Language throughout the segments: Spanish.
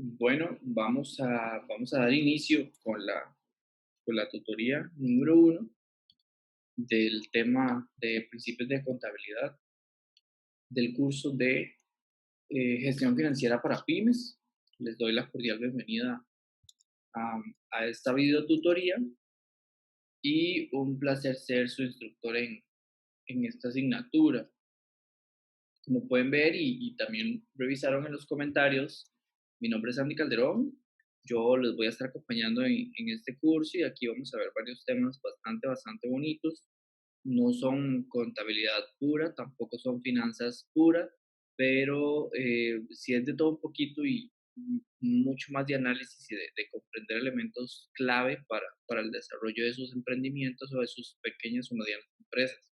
Bueno, vamos a dar inicio con la tutoría número uno del tema de principios de contabilidad del curso de gestión financiera para pymes. Les doy la cordial bienvenida a esta video tutoría y un placer ser su instructor en esta asignatura. Como pueden ver y también revisaron en los comentarios, mi nombre es Andy Calderón. Yo les voy a estar acompañando en este curso y aquí vamos a ver varios temas bastante bonitos. No son contabilidad pura, tampoco son finanzas puras, pero sí es de todo un poquito y mucho más de análisis y de comprender elementos clave para el desarrollo de sus emprendimientos o de sus pequeñas o medianas empresas.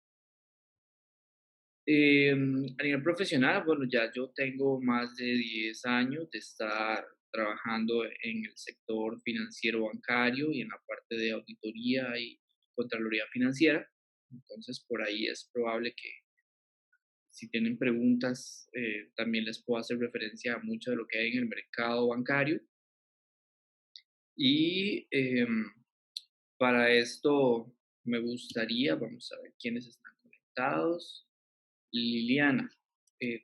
A nivel profesional, bueno, ya yo tengo más de 10 años de estar trabajando en el sector financiero bancario y en la parte de auditoría y contraloría financiera. Entonces, por ahí es probable que si tienen preguntas, también les puedo hacer referencia a mucho de lo que hay en el mercado bancario. Y para esto me gustaría, vamos a ver quiénes están conectados. Liliana,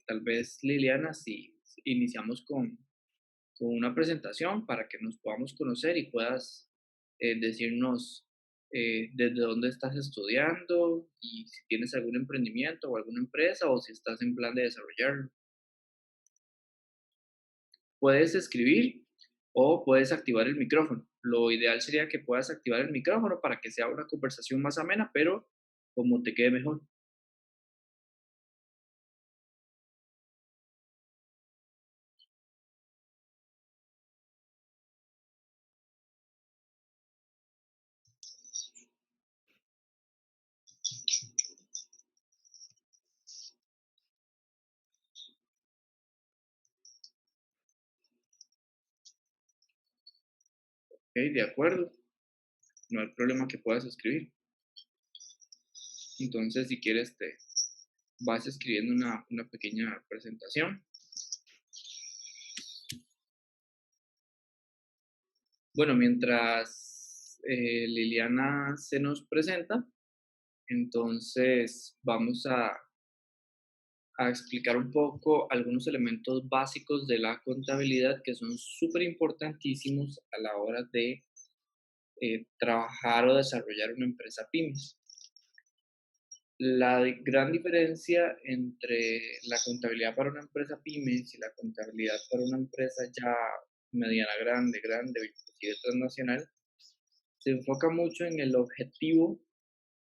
tal vez Liliana, si iniciamos con una presentación para que nos podamos conocer y puedas decirnos desde dónde estás estudiando y si tienes algún emprendimiento o alguna empresa o si estás en plan de desarrollarlo. Puedes escribir o puedes activar el micrófono. Lo ideal sería que puedas activar el micrófono para que sea una conversación más amena, pero como te quede mejor. ¿Ok? De acuerdo. No hay problema que puedas escribir. Entonces, si quieres, te vas escribiendo una pequeña presentación. Bueno, mientras Liliana se nos presenta, entonces vamos a explicar un poco algunos elementos básicos de la contabilidad que son súper importantísimos a la hora de trabajar o desarrollar una empresa pymes. Gran diferencia entre la contabilidad para una empresa pymes y la contabilidad para una empresa ya mediana, grande o inclusive transnacional, se enfoca mucho en el objetivo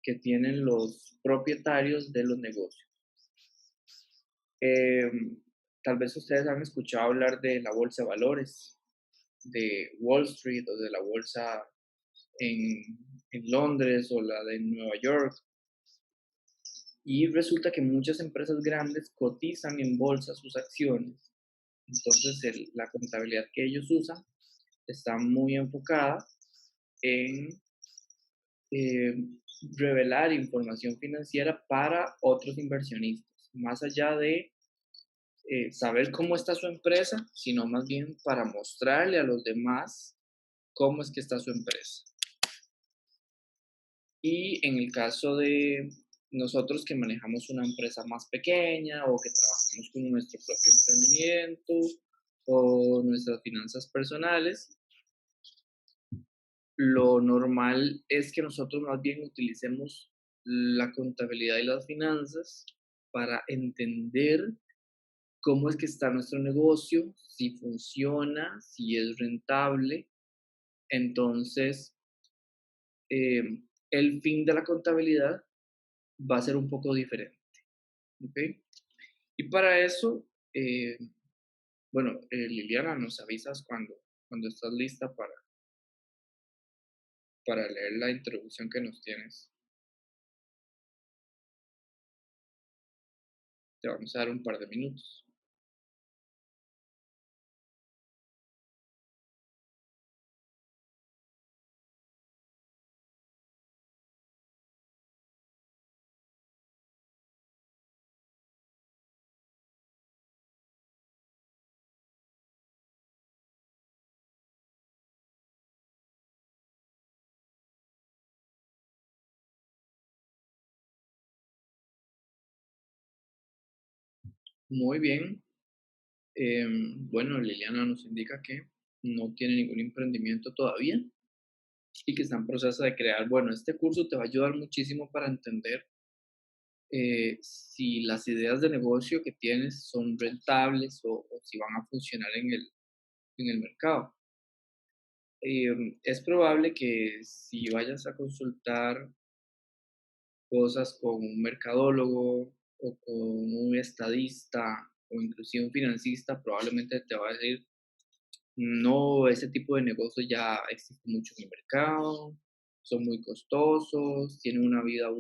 que tienen los propietarios de los negocios. Em, Tal vez ustedes han escuchado hablar de la bolsa de valores, de Wall Street o de la bolsa en, en Londres o la de Nueva York. Y resulta que muchas empresas grandes cotizan en bolsa sus acciones. Entonces, la contabilidad que ellos usan está muy enfocada en eh, revelar información financiera para otros inversionistas, más allá de saber cómo está su empresa, sino más bien para mostrarle a los demás cómo es que está su empresa. Y en el caso de nosotros que manejamos una empresa más pequeña o que trabajamos con nuestro propio emprendimiento o nuestras finanzas personales, lo normal es que nosotros más bien utilicemos la contabilidad y las finanzas para entender cómo es que está nuestro negocio, si funciona, si es rentable. Entonces, el fin de la contabilidad va a ser un poco diferente. ¿Ok? Y para eso, bueno, Liliana, nos avisas cuando estás lista para leer la introducción que nos tienes. Te vamos a dar un par de minutos. Muy bien. Bueno, Liliana nos indica que no tiene ningún emprendimiento todavía y que está en proceso de crear. Bueno, este curso te va a ayudar muchísimo para entender si las ideas de negocio que tienes son rentables o si van a funcionar en el mercado. Es probable que si vayas a consultar cosas con un mercadólogo o con un estadista o inclusive un financista, probablemente te va a decir: no, ese tipo de negocios ya existe mucho en el mercado, son muy costosos, tienen una vida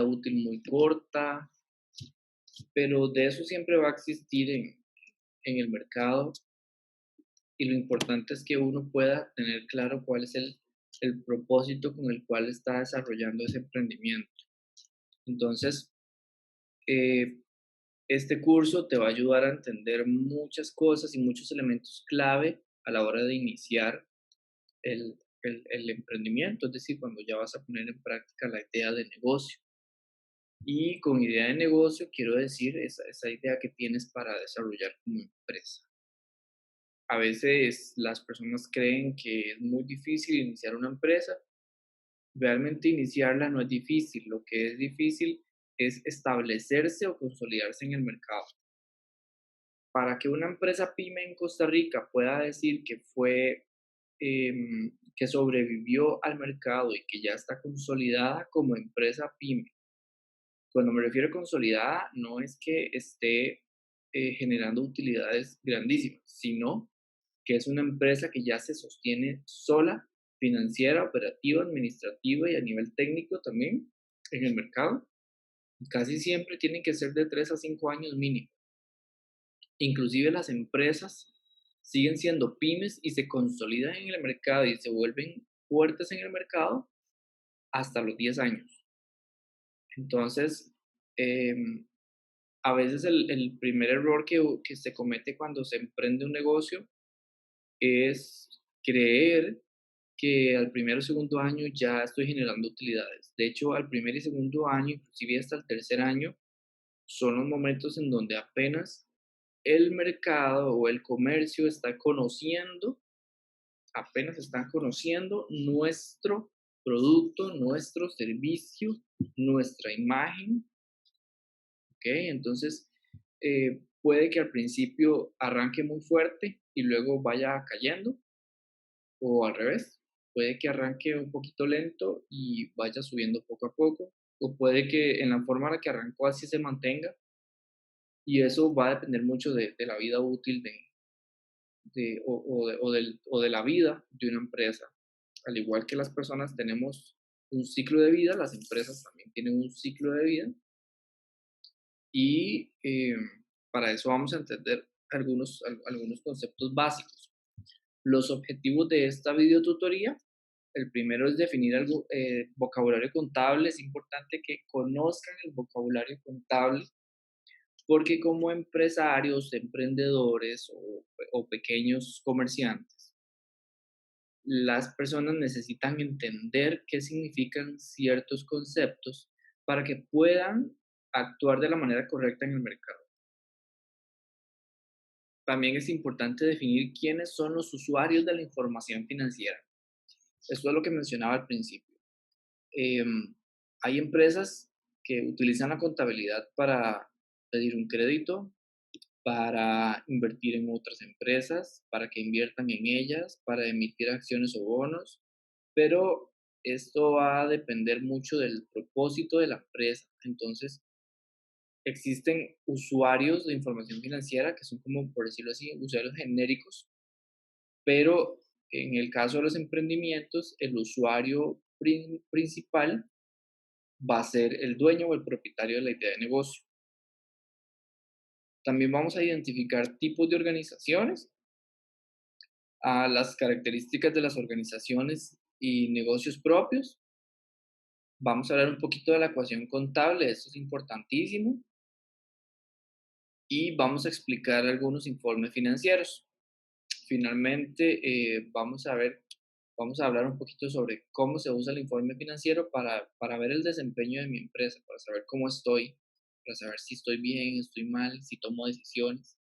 útil muy corta, pero de eso siempre va a existir en el mercado, y lo importante es que uno pueda tener claro cuál es el propósito con el cual está desarrollando ese emprendimiento. Entonces, eh, este curso te va a ayudar a entender muchas cosas y muchos elementos clave a la hora de iniciar el emprendimiento, es decir, cuando ya vas a poner en práctica la idea de negocio. Y con idea de negocio quiero decir esa idea que tienes para desarrollar como empresa. A veces las personas creen que es muy difícil iniciar una empresa. Realmente iniciarla no es difícil. Lo que es difícil es establecerse o consolidarse en el mercado. Para que una empresa pyme en Costa Rica pueda decir que que sobrevivió al mercado y que ya está consolidada como empresa pyme. Cuando me refiero a consolidada, no es que esté generando utilidades grandísimas, sino que es una empresa que ya se sostiene sola, financiera, operativa, administrativa y a nivel técnico también en el mercado. Casi siempre tienen que ser de 3 a 5 años mínimo. Inclusive las empresas siguen siendo pymes y se consolidan en el mercado y se vuelven fuertes en el mercado hasta los 10 años. Entonces, em, a veces el primer error que se comete cuando se emprende un negocio es creer que al primer o segundo año ya estoy generando utilidades. De hecho, al primer y segundo año, inclusive hasta el tercer año, son los momentos en donde apenas el mercado o el comercio está conociendo, apenas están conociendo nuestro producto, nuestro servicio, nuestra imagen. ¿Ok? Entonces, puede que al principio arranque muy fuerte y luego vaya cayendo, o al revés, puede que arranque un poquito lento y vaya subiendo poco a poco, o puede que en la forma en la que arrancó así se mantenga, y eso va a depender mucho de la vida útil o de la vida de una empresa. Al igual que las personas tenemos un ciclo de vida, las empresas también tienen un ciclo de vida, y para eso vamos a entender algunos conceptos básicos. Los objetivos de esta videotutoría: el primero es definir algo, vocabulario contable. Es importante que conozcan el vocabulario contable porque como empresarios, emprendedores o pequeños comerciantes, las personas necesitan entender qué significan ciertos conceptos para que puedan actuar de la manera correcta en el mercado. También es importante definir quiénes son los usuarios de la información financiera. Esto es lo que mencionaba al principio. Em, Hay empresas que utilizan la contabilidad para pedir un crédito, para invertir en otras empresas, para que inviertan en ellas, para emitir acciones o bonos, pero esto va a depender mucho del propósito de la empresa. Entonces, existen usuarios de información financiera que son como, por decirlo así, usuarios genéricos, pero en el caso de los emprendimientos, el usuario principal va a ser el dueño o el propietario de la idea de negocio. También vamos a identificar tipos de organizaciones, a las características de las organizaciones y negocios propios. Vamos a hablar un poquito de la ecuación contable, esto es importantísimo. Y vamos a explicar algunos informes financieros. Finalmente, vamos a hablar un poquito sobre cómo se usa el informe financiero para ver el desempeño de mi empresa, para saber cómo estoy. para saber si estoy bien, estoy mal, si tomo decisiones.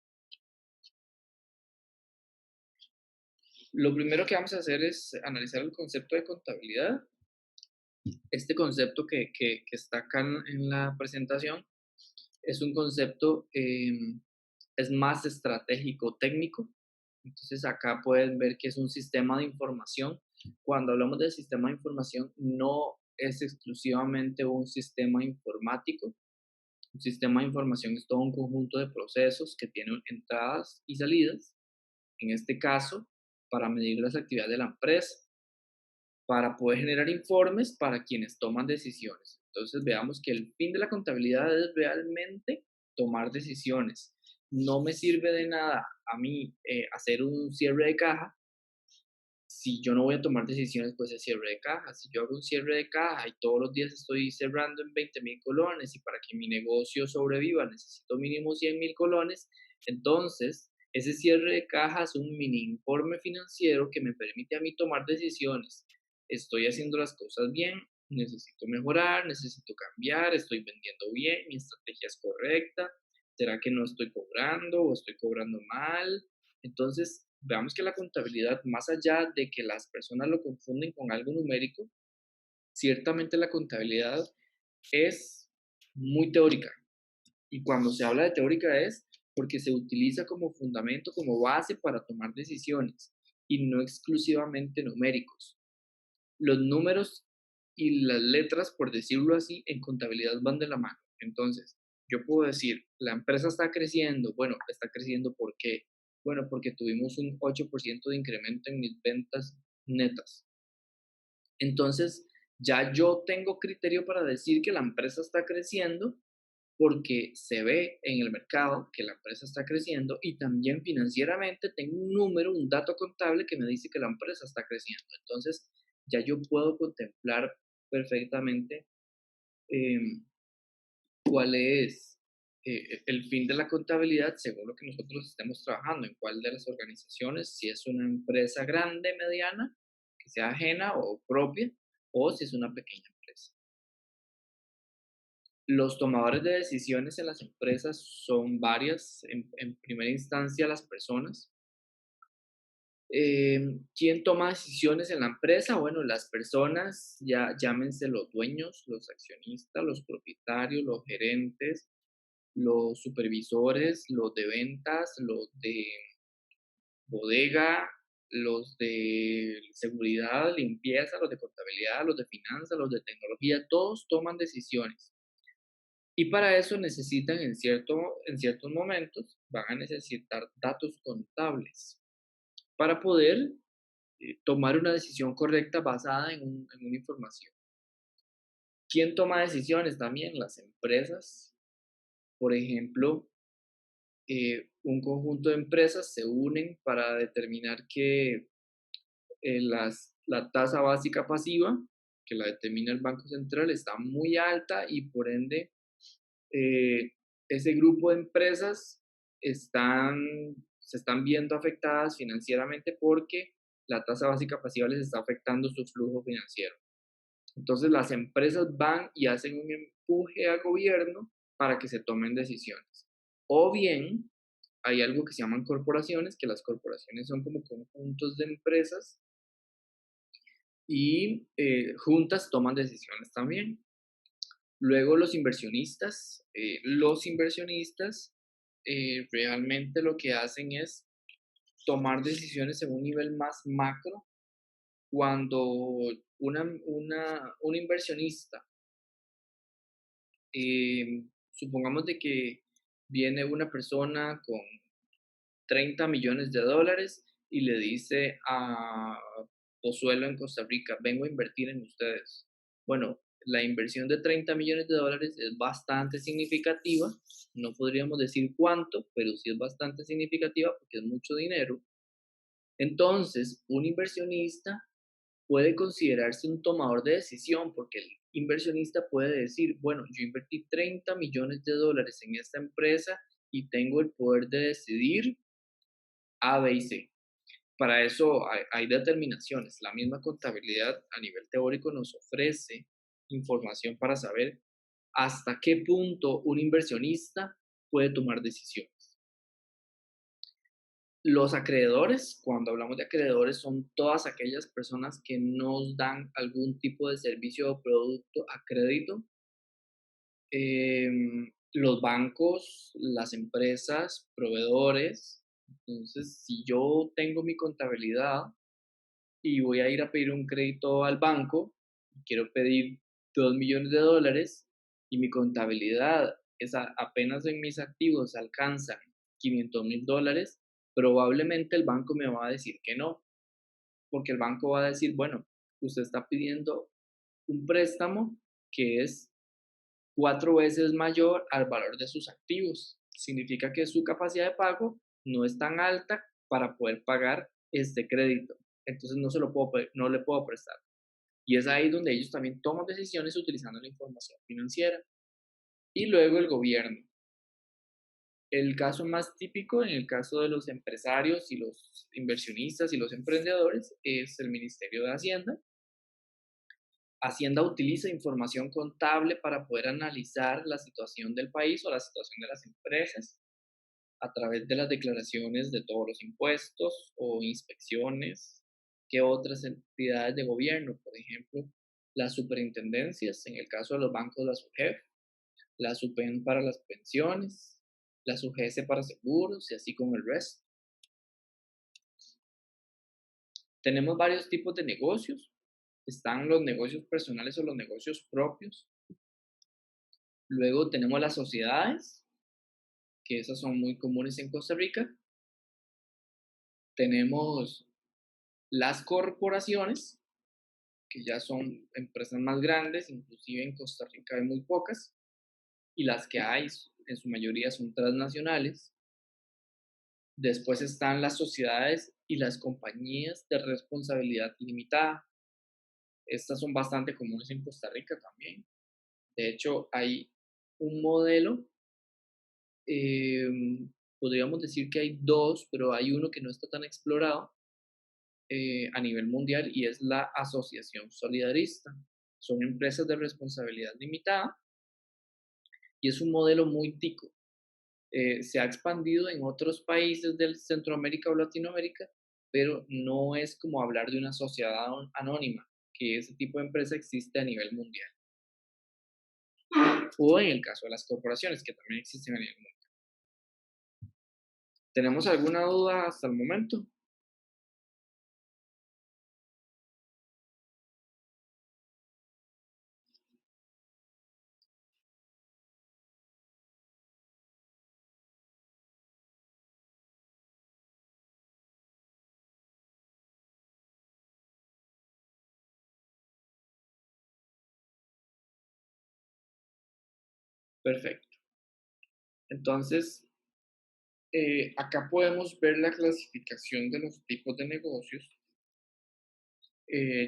Lo primero que vamos a hacer es analizar el concepto de contabilidad. Este concepto que está acá en la presentación es un concepto, es más estratégico técnico. Entonces acá pueden ver que es un sistema de información. Cuando hablamos de sistema de información, no es exclusivamente un sistema informático. Un sistema de información es todo un conjunto de procesos que tienen entradas y salidas, en este caso, para medir las actividades de la empresa, para poder generar informes para quienes toman decisiones. Entonces veamos que el fin de la contabilidad es realmente tomar decisiones. No me sirve de nada a mí hacer un cierre de caja si yo no voy a tomar decisiones, pues el cierre de caja. Si yo hago un cierre de caja y todos los días estoy cerrando en 20.000 colones y para que mi negocio sobreviva necesito mínimo 100.000 colones, entonces ese cierre de caja es un mini informe financiero que me permite a mí tomar decisiones. Estoy haciendo las cosas bien, necesito mejorar, necesito cambiar, estoy vendiendo bien, mi estrategia es correcta, ¿será que no estoy cobrando o estoy cobrando mal? Entonces, veamos que la contabilidad, más allá de que las personas lo confunden con algo numérico, ciertamente la contabilidad es muy teórica. Y cuando se habla de teórica es porque se utiliza como fundamento, como base para tomar decisiones y no exclusivamente numéricos. Los números y las letras, por decirlo así, en contabilidad van de la mano. Entonces, yo puedo decir, la empresa está creciendo. Bueno, está creciendo ¿por qué? Bueno, porque tuvimos un 8% de incremento en mis ventas netas. Entonces, ya yo tengo criterio para decir que la empresa está creciendo porque se ve en el mercado que la empresa está creciendo y también financieramente tengo un número, un dato contable que me dice que la empresa está creciendo. Entonces, ya yo puedo contemplar perfectamente em, cuál es el fin de la contabilidad según lo que nosotros estemos trabajando, en cuál de las organizaciones, si es una empresa grande, mediana, que sea ajena o propia, o si es una pequeña empresa. Los tomadores de decisiones en las empresas son varias, en primera instancia las personas. ¿Quién toma decisiones en la empresa? Bueno, las personas, ya llámense los dueños, los accionistas, los propietarios, los gerentes, los supervisores, los de ventas, los de bodega, los de seguridad, limpieza, los de contabilidad, los de finanzas, los de tecnología, todos toman decisiones. Y para eso necesitan en ciertos momentos, van a necesitar datos contables para poder tomar una decisión correcta basada en una información. ¿Quién toma decisiones? También las empresas. Por ejemplo, un conjunto de empresas se unen para determinar que la tasa básica pasiva, que la determina el Banco Central, está muy alta y por ende eh, ese grupo de empresas están, se están viendo afectadas financieramente porque la tasa básica pasiva les está afectando su flujo financiero. Entonces las empresas van y hacen un empuje al gobierno para que se tomen decisiones. O bien hay algo que se llaman corporaciones, que las corporaciones son como conjuntos de empresas y juntas toman decisiones también. Luego los inversionistas realmente lo que hacen es tomar decisiones en un nivel más macro cuando un inversionista, supongamos de que viene una persona con 30 millones de dólares y le dice a Pozuelo en Costa Rica, vengo a invertir en ustedes. Bueno, la inversión de 30 millones de dólares es bastante significativa, no podríamos decir cuánto, pero sí es bastante significativa porque es mucho dinero. Entonces, un inversionista puede considerarse un tomador de decisión porque el inversionista puede decir, bueno, yo invertí 30 millones de dólares en esta empresa y tengo el poder de decidir A, B y C. Para eso hay determinaciones. La misma contabilidad a nivel teórico nos ofrece información para saber hasta qué punto un inversionista puede tomar decisiones. Los acreedores, cuando hablamos de acreedores, son todas aquellas personas que nos dan algún tipo de servicio o producto a crédito. Los bancos, las empresas, proveedores. Entonces, si yo tengo mi contabilidad y voy a ir a pedir un crédito al banco, y quiero pedir $2 millones y mi contabilidad es apenas en mis activos alcanza $500,000, probablemente el banco me va a decir que no, porque el banco va a decir, bueno, usted está pidiendo un préstamo que es 4 veces mayor al valor de sus activos. Significa que su capacidad de pago no es tan alta para poder pagar este crédito. Entonces no le puedo prestar. Y es ahí donde ellos también toman decisiones utilizando la información financiera. Y luego el gobierno. El caso más típico en el caso de los empresarios y los inversionistas y los emprendedores es el Ministerio de Hacienda. Hacienda utiliza información contable para poder analizar la situación del país o la situación de las empresas a través de las declaraciones de todos los impuestos o inspecciones que otras entidades de gobierno, por ejemplo, las superintendencias, en el caso de los bancos, la SUGEF, la SUPEN para las pensiones, la SUGESE para seguros y así como el resto. Tenemos varios tipos de negocios. Están los negocios personales o los negocios propios. Luego tenemos las sociedades, que esas son muy comunes en Costa Rica. Tenemos las corporaciones, que ya son empresas más grandes, inclusive en Costa Rica hay muy pocas, y las que hay en su mayoría son transnacionales. Después están las sociedades y las compañías de responsabilidad limitada. Estas son bastante comunes en Costa Rica también. De hecho, hay un modelo, podríamos decir que hay dos, pero hay uno que no está tan explorado a nivel mundial y es la Asociación Solidarista. Son empresas de responsabilidad limitada y es un modelo muy tico. Se ha expandido en otros países de Centroamérica o Latinoamérica, pero no es como hablar de una sociedad anónima, que ese tipo de empresa existe a nivel mundial. O en el caso de las corporaciones, que también existen a nivel mundial. ¿Tenemos alguna duda hasta el momento? Perfecto. Entonces, acá podemos ver la clasificación de los tipos de negocios,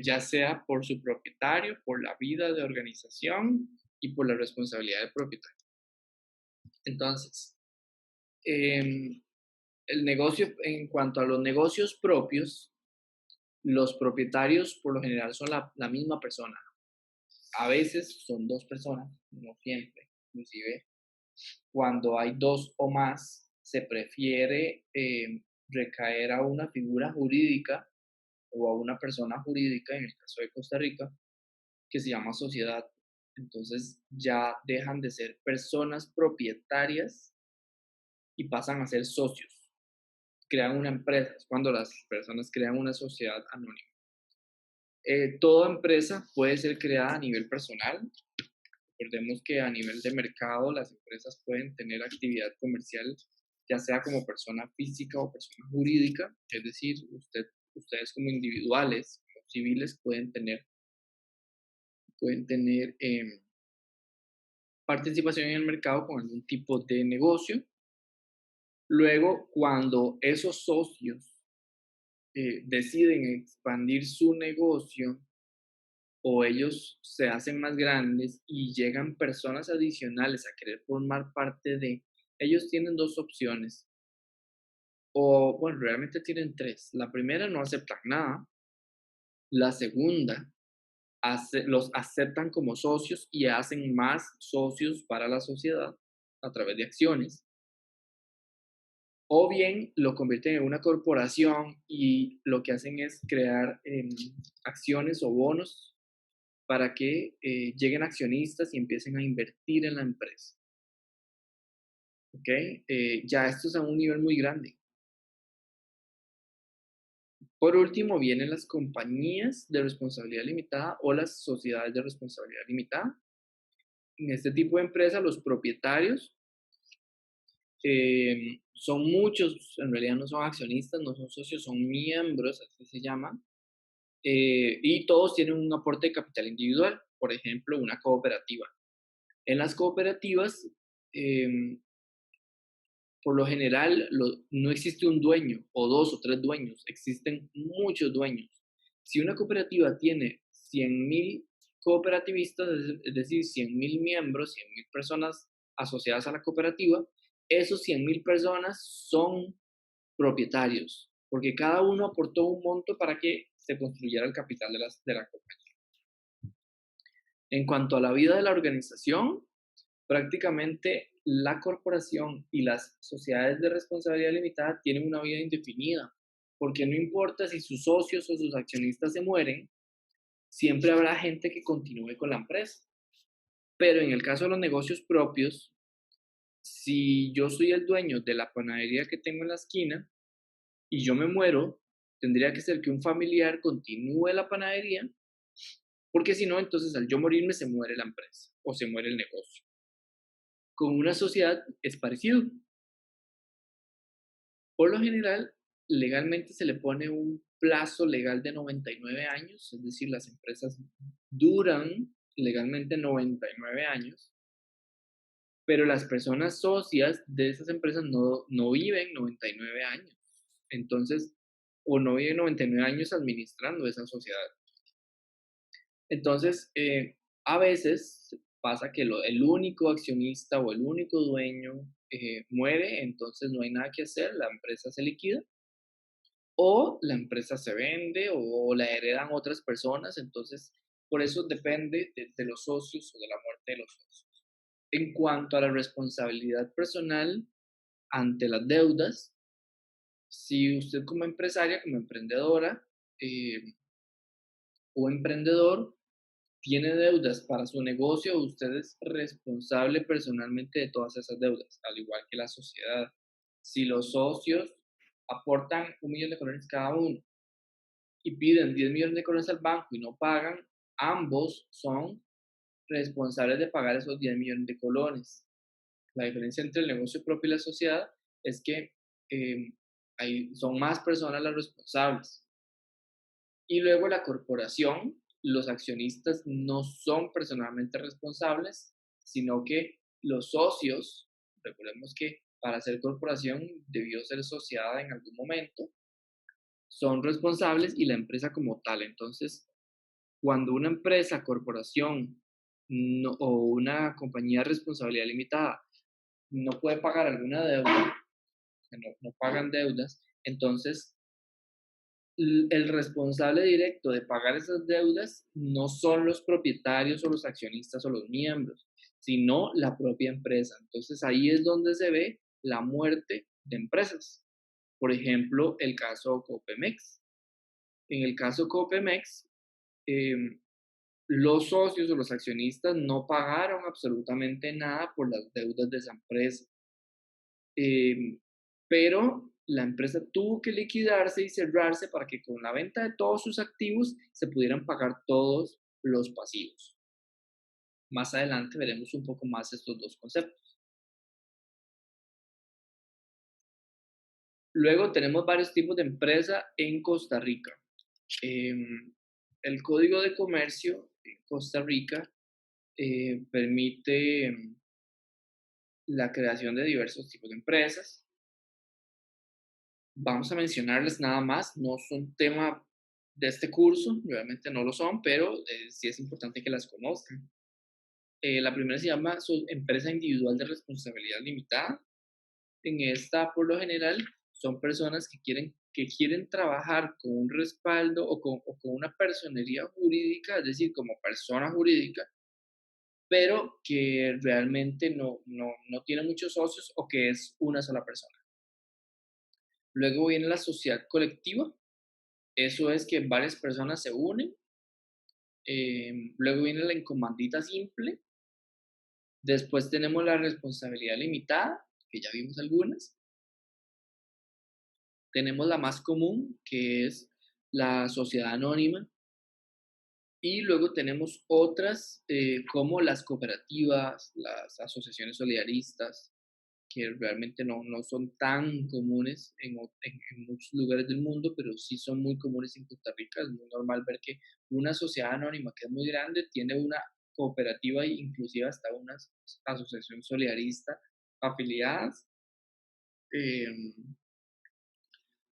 ya sea por su propietario, por la vida de organización y por la responsabilidad del propietario. Entonces, em, el negocio, en cuanto a los negocios propios, los propietarios por lo general son la misma persona. A veces son dos personas, no siempre. Inclusive, cuando hay dos o más, se prefiere recaer a una figura jurídica o a una persona jurídica, en el caso de Costa Rica, que se llama sociedad. Entonces ya dejan de ser personas propietarias y pasan a ser socios. Crean una empresa, es cuando las personas crean una sociedad anónima. Toda empresa puede ser creada a nivel personal. Recordemos que a nivel de mercado las empresas pueden tener actividad comercial, ya sea como persona física o persona jurídica, es decir, ustedes como individuales, como civiles, pueden tener participación en el mercado con algún tipo de negocio. Luego, cuando esos socios deciden expandir su negocio o ellos se hacen más grandes y llegan personas adicionales a querer formar parte de, ellos tienen dos opciones. O, bueno, realmente tienen tres. La primera, no aceptan nada. La segunda, los aceptan como socios y hacen más socios para la sociedad a través de acciones, o bien lo convierten en una corporación y lo que hacen es crear acciones o bonos para que lleguen accionistas y empiecen a invertir en la empresa. ¿Ok? Ya esto es a un nivel muy grande. Por último, vienen las compañías de responsabilidad limitada o las sociedades de responsabilidad limitada. En este tipo de empresas, los propietarios son muchos, en realidad no son accionistas, no son socios, son miembros, así se llaman, y todos tienen un aporte de capital individual, por ejemplo, una cooperativa. En las cooperativas, em, por lo general, no existe un dueño o dos o tres dueños, existen muchos dueños. Si una cooperativa tiene 100.000 cooperativistas, es decir, 100.000 miembros, 100.000 personas asociadas a la cooperativa, esos 100.000 personas son propietarios, porque cada uno aportó un monto para que se construyera el capital de la compañía. En cuanto a la vida de la organización, prácticamente la corporación y las sociedades de responsabilidad limitada tienen una vida indefinida, porque no importa si sus socios o sus accionistas se mueren, siempre habrá gente que continúe con la empresa. Pero en el caso de los negocios propios, si yo soy el dueño de la panadería que tengo en la esquina y yo me muero, tendría que ser que un familiar continúe la panadería, porque si no, entonces al yo morirme se muere la empresa o se muere el negocio. Con una sociedad es parecido. Por lo general, legalmente se le pone un plazo legal de 99 años, es decir, las empresas duran legalmente 99 años, pero las personas socias de esas empresas no viven 99 años. Entonces, o no viven 99 años administrando esa sociedad. Entonces, a veces pasa que el único accionista o el único dueño muere, entonces no hay nada que hacer, la empresa se liquida o la empresa se vende o la heredan otras personas, entonces por eso depende de los socios o de la muerte de los socios. En cuanto a la responsabilidad personal ante las deudas, si usted como empresaria, como emprendedora eh, o emprendedor tiene deudas para su negocio, usted es responsable personalmente de todas esas deudas, al igual que la sociedad. Si los socios aportan 1 millón de colones cada uno y piden 10 millones de colones al banco y no pagan, ambos son responsables de pagar esos 10 millones de colones. La diferencia entre el negocio propio y la sociedad es que son más personas las responsables. Y luego la corporación, los accionistas no son personalmente responsables, sino que los socios, recordemos que para ser corporación debió ser asociada en algún momento, son responsables y la empresa como tal. Entonces, cuando una empresa, corporación o una compañía de responsabilidad limitada no puede pagar alguna deuda, no pagan deudas, entonces el responsable directo de pagar esas deudas no son los propietarios o los accionistas o los miembros, sino la propia empresa. Entonces ahí es donde se ve la muerte de empresas. Por ejemplo, el caso Copemex. En el caso Copemex, em, los socios o los accionistas no pagaron absolutamente nada por las deudas de esa empresa. Pero la empresa tuvo que liquidarse y cerrarse para que con la venta de todos sus activos se pudieran pagar todos los pasivos. Más adelante veremos un poco más estos dos conceptos. Luego tenemos varios tipos de empresa en Costa Rica. El Código de Comercio en Costa Rica permite la creación de diversos tipos de empresas. Vamos a mencionarles nada más, no son tema de este curso, realmente no lo son, pero sí es importante que las conozcan. La primera se llama empresa individual de responsabilidad limitada. En esta, por lo general, son personas que quieren que quieren trabajar con un respaldo o con una personería jurídica, es decir, como persona jurídica, pero que realmente no tiene muchos socios o que es una sola persona. Luego viene la sociedad colectiva, eso es que varias personas se unen. Luego viene la encomandita simple. Después tenemos la responsabilidad limitada, que ya vimos algunas. Tenemos la más común, que es la sociedad anónima. Y luego tenemos otras, como las cooperativas, las asociaciones solidaristas, que realmente no son tan comunes en muchos lugares del mundo, pero sí son muy comunes en Costa Rica. Es muy normal ver que una sociedad anónima que es muy grande tiene una cooperativa e inclusive hasta una asociación solidarista afiliadas. Em,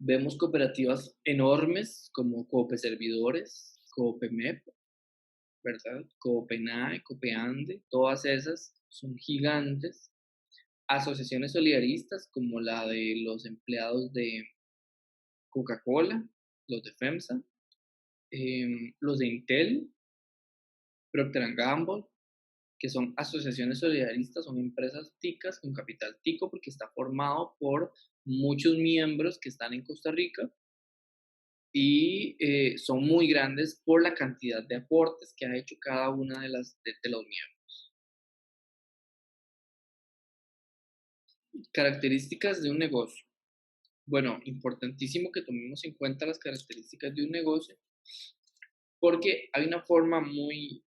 Vemos cooperativas enormes como Cope Servidores, Coopemep, ¿verdad? Copenae, Copeande, todas esas son gigantes. Asociaciones solidaristas como la de los empleados de Coca-Cola, los de FEMSA, los de Intel, Procter Gamble, que son asociaciones solidaristas, son empresas ticas con capital tico porque está formado por muchos miembros que están en Costa Rica y son muy grandes por la cantidad de aportes que ha hecho cada una de los miembros. Características de un negocio. Bueno, importantísimo que tomemos en cuenta las características de un negocio, porque hay una forma muy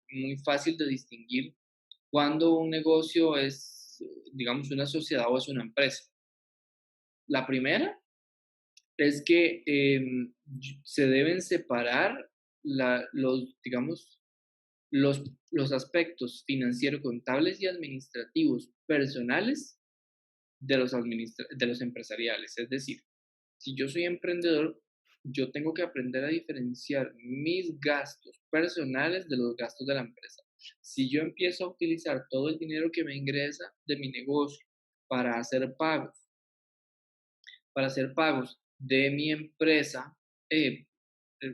fácil de distinguir cuando un negocio es, digamos, una sociedad o es una empresa. La primera es que se deben separar digamos, los aspectos financieros, contables y administrativos personales de los empresariales. Es decir, si yo soy emprendedor, yo tengo que aprender a diferenciar mis gastos personales de los gastos de la empresa. Si yo empiezo a utilizar todo el dinero que me ingresa de mi negocio para hacer pagos, de mi empresa,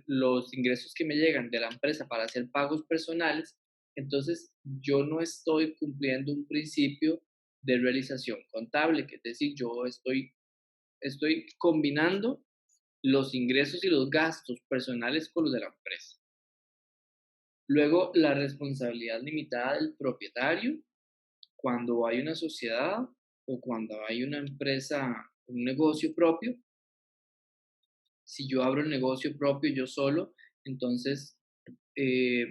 los ingresos que me llegan de la empresa para hacer pagos personales, entonces yo no estoy cumpliendo un principio de realización contable, que es decir, yo estoy combinando los ingresos y los gastos personales con los de la empresa. Luego, la responsabilidad limitada del propietario cuando hay una sociedad o cuando hay una empresa, un negocio propio. Si yo abro el negocio propio yo solo, entonces eh,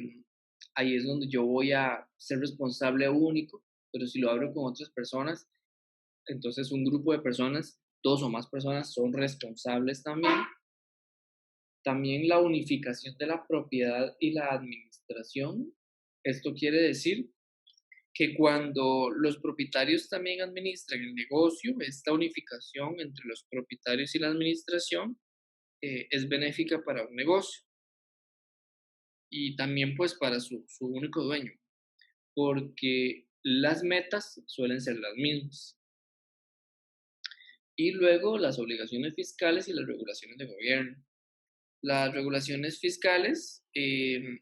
ahí es donde yo voy a ser responsable único, pero si lo abro con otras personas, entonces un grupo de personas, dos o más personas son responsables también. También la unificación de la propiedad y la administración. Esto quiere decir que cuando los propietarios también administran el negocio, esta unificación entre los propietarios y la administración es benéfica para un negocio y también pues para su único dueño, porque las metas suelen ser las mismas. Y luego las obligaciones fiscales y las regulaciones de gobierno. Las regulaciones fiscales, en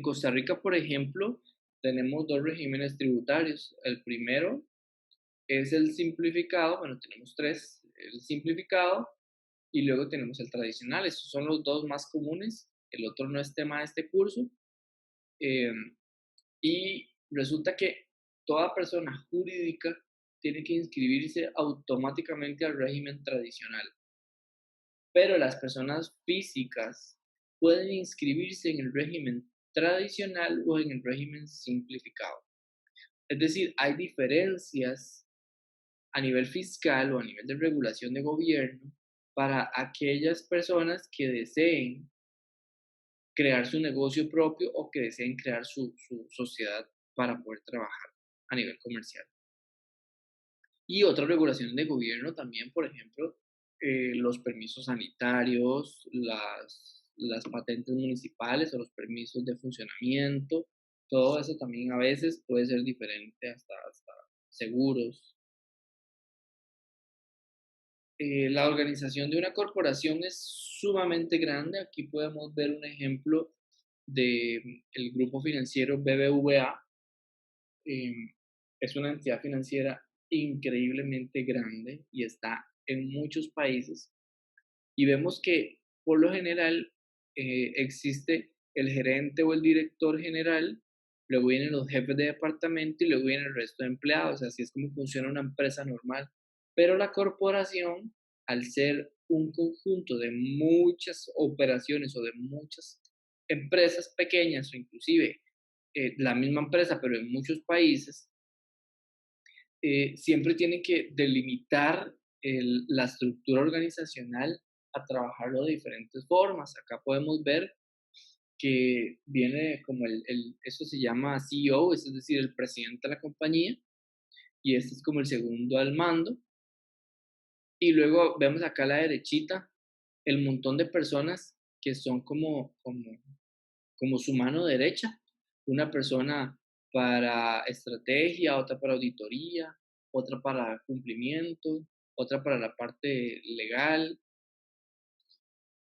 Costa Rica, por ejemplo, tenemos dos regímenes tributarios. El primero es el simplificado, bueno, tenemos tres, el simplificado y luego tenemos el tradicional. Estos son los dos más comunes. El otro no es tema de este curso. Eh, y resulta que toda persona jurídica tiene que inscribirse automáticamente al régimen tradicional, pero las personas físicas pueden inscribirse en el régimen tradicional o en el régimen simplificado. Es decir, hay diferencias a nivel fiscal o a nivel de regulación de gobierno para aquellas personas que deseen crear su negocio propio o que deseen crear su sociedad para poder trabajar a nivel comercial. Y otras regulaciones de gobierno también, por ejemplo, los permisos sanitarios, las patentes municipales o los permisos de funcionamiento, todo eso también a veces puede ser diferente hasta seguros. La organización de una corporación es sumamente grande. Aquí podemos ver un ejemplo de el grupo financiero BBVA. em, es una entidad financiera increíblemente grande y está en muchos países. Y vemos que por lo general existe el gerente o el director general, luego vienen los jefes de departamento y luego viene el resto de empleados. Así es como funciona una empresa normal. Pero la corporación, al ser un conjunto de muchas operaciones o de muchas empresas pequeñas o inclusive la misma empresa, pero en muchos países, siempre tiene que delimitar la estructura organizacional a trabajarlo de diferentes formas. Acá podemos ver que viene como eso se llama CEO, es decir, el presidente de la compañía, y este es como el segundo al mando. Y luego vemos acá a la derechita el montón de personas que son como su mano derecha, una persona para estrategia, otra para auditoría, otra para cumplimiento, otra para la parte legal.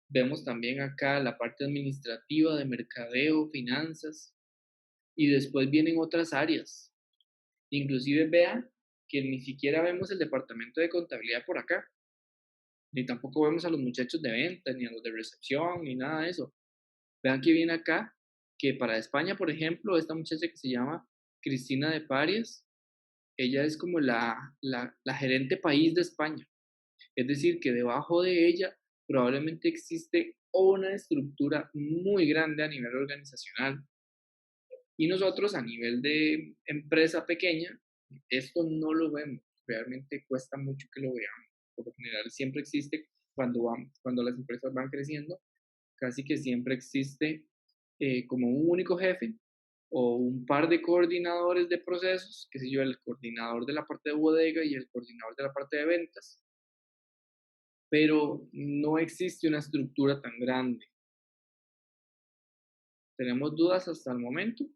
Vemos también acá la parte administrativa de mercadeo, finanzas, y después vienen otras áreas. Inclusive vean que ni siquiera vemos el departamento de contabilidad por acá, ni tampoco vemos a los muchachos de venta, ni a los de recepción, ni nada de eso. Vean que viene acá, que para España, por ejemplo, esta muchacha que se llama Cristina de Parias, ella es como la gerente país de España. Es decir, que debajo de ella probablemente existe una estructura muy grande a nivel organizacional. Y nosotros a nivel de empresa pequeña, esto no lo vemos. Realmente cuesta mucho que lo veamos. Por lo general siempre existe cuando las empresas van creciendo, casi que siempre existe como un único jefe o un par de coordinadores de procesos, qué sé yo, el coordinador de la parte de bodega y el coordinador de la parte de ventas, pero no existe una estructura tan grande. ¿Tenemos dudas hasta el momento?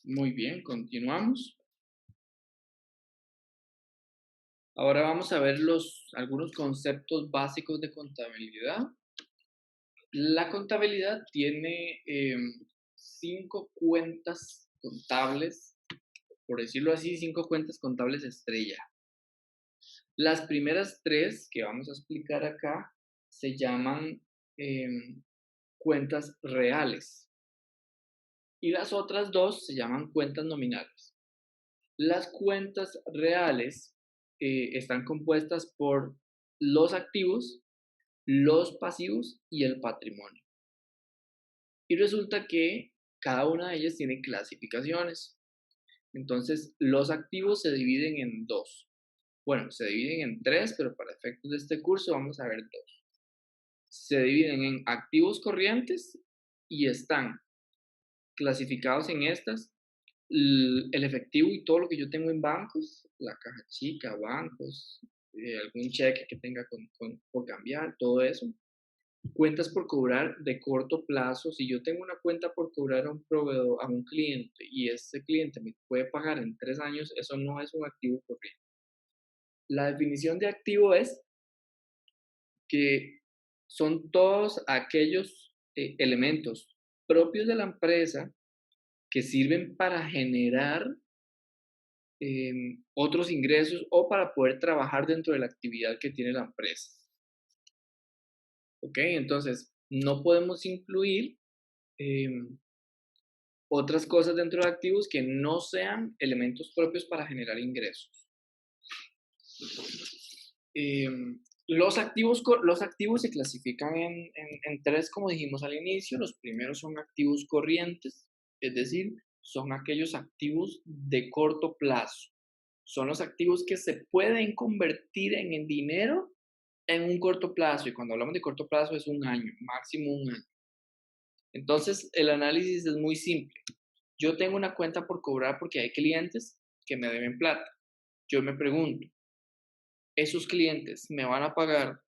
Muy bien, continuamos. Ahora vamos a ver algunos conceptos básicos de contabilidad. La contabilidad tiene 5 cuentas contables, por decirlo así, 5 cuentas contables estrella. Las primeras tres que vamos a explicar acá se llaman cuentas reales y las otras dos se llaman cuentas nominales. Las cuentas reales están compuestas por los activos, los pasivos y el patrimonio. Y resulta que cada una de ellas tiene clasificaciones. Entonces, los activos se dividen en dos. Bueno, se dividen en tres, pero para efectos de este curso vamos a ver dos. Se dividen en activos corrientes y están clasificados en estas el efectivo y todo lo que yo tengo en bancos, la caja chica, bancos, algún cheque que tenga por cambiar, todo eso. Cuentas por cobrar de corto plazo. Si yo tengo una cuenta por cobrar a un proveedor, a un cliente, y ese cliente me puede pagar en 3 años, eso no es un activo corriente. La definición de activo es que son todos aquellos elementos propios de la empresa que sirven para generar otros ingresos o para poder trabajar dentro de la actividad que tiene la empresa. ¿Ok? Entonces, no podemos incluir otras cosas dentro de activos que no sean elementos propios para generar ingresos. Los activos se clasifican en tres, como dijimos al inicio. Los primeros son activos corrientes, es decir, son aquellos activos de corto plazo. Son los activos que se pueden convertir en dinero en un corto plazo. Y cuando hablamos de corto plazo es un año, máximo un año. Entonces, el análisis es muy simple. Yo tengo una cuenta por cobrar porque hay clientes que me deben plata. Yo me pregunto, ¿esos clientes me van a pagar